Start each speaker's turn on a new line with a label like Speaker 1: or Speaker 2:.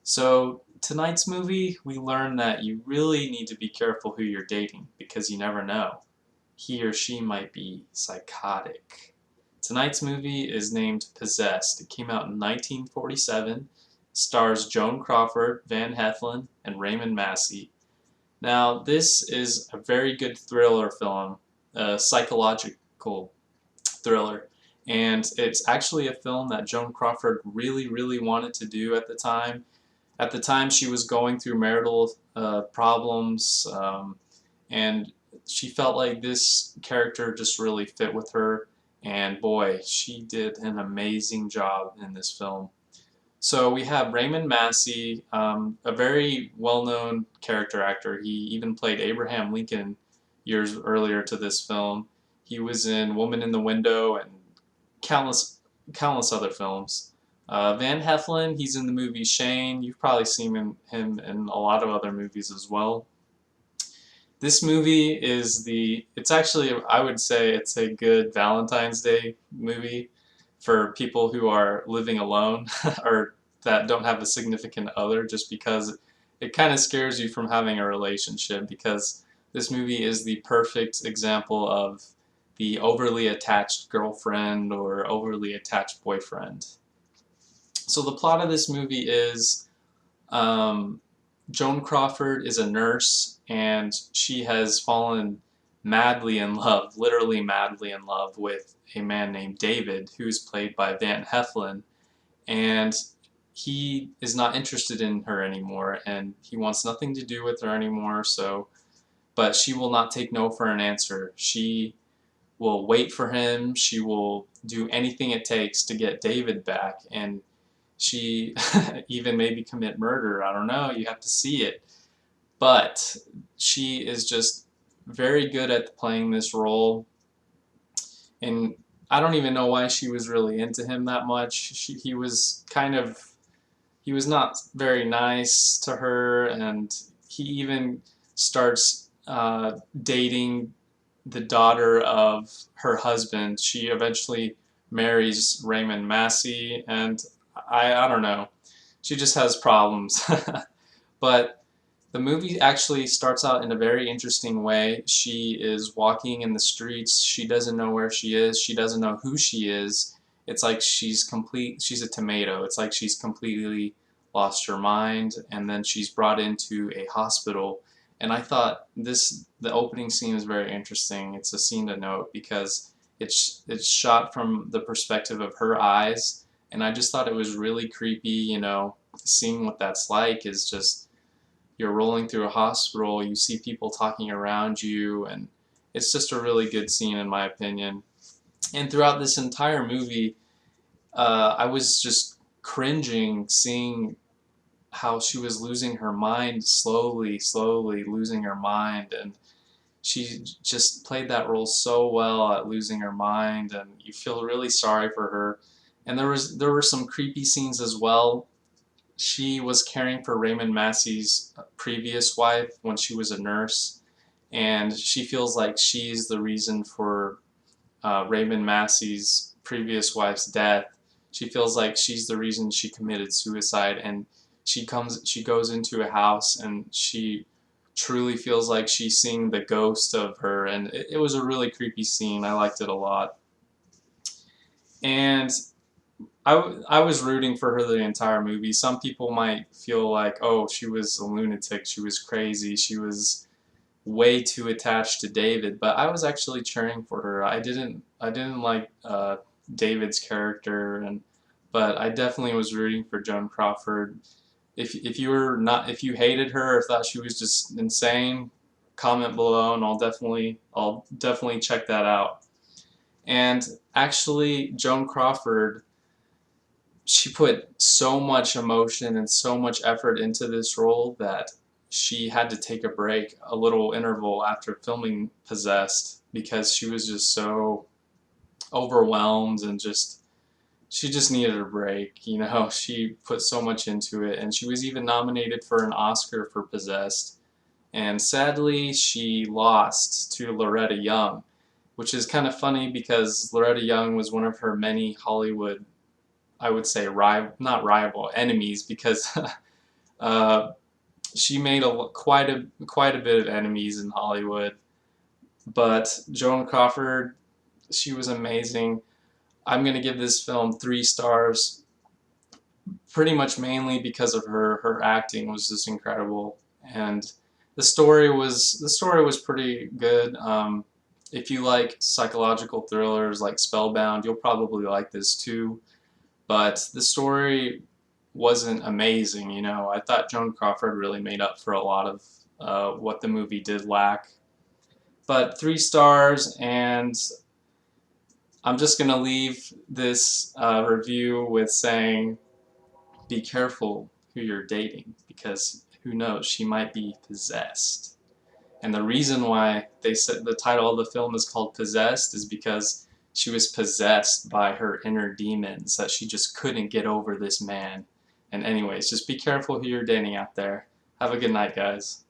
Speaker 1: So tonight's movie, we learn that you really need to be careful who you're dating because you never know. He or she might be psychotic. Tonight's movie is named Possessed. It came out in 1947, stars Joan Crawford, Van Heflin, and Raymond Massey. Now, this is a very good thriller film, a psychological thriller, and it's actually a film that Joan Crawford really wanted to do at the time. At the time, she was going through marital problems, and she felt like this character just really fit with her. And boy, she did an amazing job in this film. So we have Raymond Massey, a very well-known character actor. He even played Abraham Lincoln years earlier to this film. He was in Woman in the Window and countless other films. Van Heflin, he's in the movie Shane. You've probably seen him in a lot of other movies as well. This movie it's actually, I would say it's a good Valentine's Day movie for people who are living alone or that don't have a significant other, just because it kind of scares you from having a relationship, because this movie is the perfect example of the overly attached girlfriend or overly attached boyfriend. So the plot of this movie is Joan Crawford is a nurse, and she has fallen madly in love, literally madly in love, with a man named David, who's played by Van Heflin, and he is not interested in her anymore, and he wants nothing to do with her anymore. But she will not take no for an answer. She will wait for him. She will do anything it takes to get David back, and she even maybe commit murder. I don't know. You have to see it. But she is just very good at playing this role, and I don't even know why she was really into him that much. He was not very nice to her, and he even starts dating the daughter of her husband. She eventually marries Raymond Massey, and I don't know. She just has problems. But the movie actually starts out in a very interesting way. She is walking in the streets. She doesn't know where she is. She doesn't know who she is. It's like she's a tomato. It's like she's completely lost her mind, and then she's brought into a hospital. And I thought the opening scene is very interesting. It's a scene to note because it's shot from the perspective of her eyes, and I just thought it was really creepy. Seeing what that's like is just, you're rolling through a hospital, you see people talking around you, and it's just a really good scene in my opinion. And throughout this entire movie, I was just cringing seeing how she was losing her mind, slowly losing her mind, and she just played that role so well at losing her mind, and you feel really sorry for her. And there were some creepy scenes as well. She was caring for Raymond Massey's previous wife when she was a nurse, and she feels like she's the reason for Raymond Massey's previous wife's death. She feels like she's the reason she committed suicide, and she goes into a house, and she truly feels like she's seeing the ghost of her, and it was a really creepy scene. I liked it a lot. And I was rooting for her the entire movie. Some people might feel like, oh, she was a lunatic, she was crazy, she was way too attached to David, but I was actually cheering for her. I didn't like David's character, but I definitely was rooting for Joan Crawford. If you hated her or thought she was just insane, comment below, and I'll definitely check that out. And actually, Joan Crawford, she put so much emotion and so much effort into this role that she had to take a break, a little interval after filming Possessed, because she was just so overwhelmed, and she just needed a break. She put so much into it, and she was even nominated for an Oscar for Possessed. And sadly, she lost to Loretta Young, which is kind of funny because Loretta Young was one of her many Hollywood, I would say, not rival, enemies, because Uh, she made quite a bit of enemies in Hollywood, but Joan Crawford, she was amazing. I'm gonna give this film 3 stars, pretty much mainly because of her. Her acting was just incredible, and the story was pretty good. If you like psychological thrillers like Spellbound, you'll probably like this too. But the story wasn't amazing. I thought Joan Crawford really made up for a lot of what the movie did lack. But 3 stars, and I'm just gonna leave this review with saying, be careful who you're dating, because who knows, she might be possessed. And the reason why they said the title of the film is called Possessed is because she was possessed by her inner demons, that she just couldn't get over this man. And anyways, just be careful who you're dating out there. Have a good night, guys.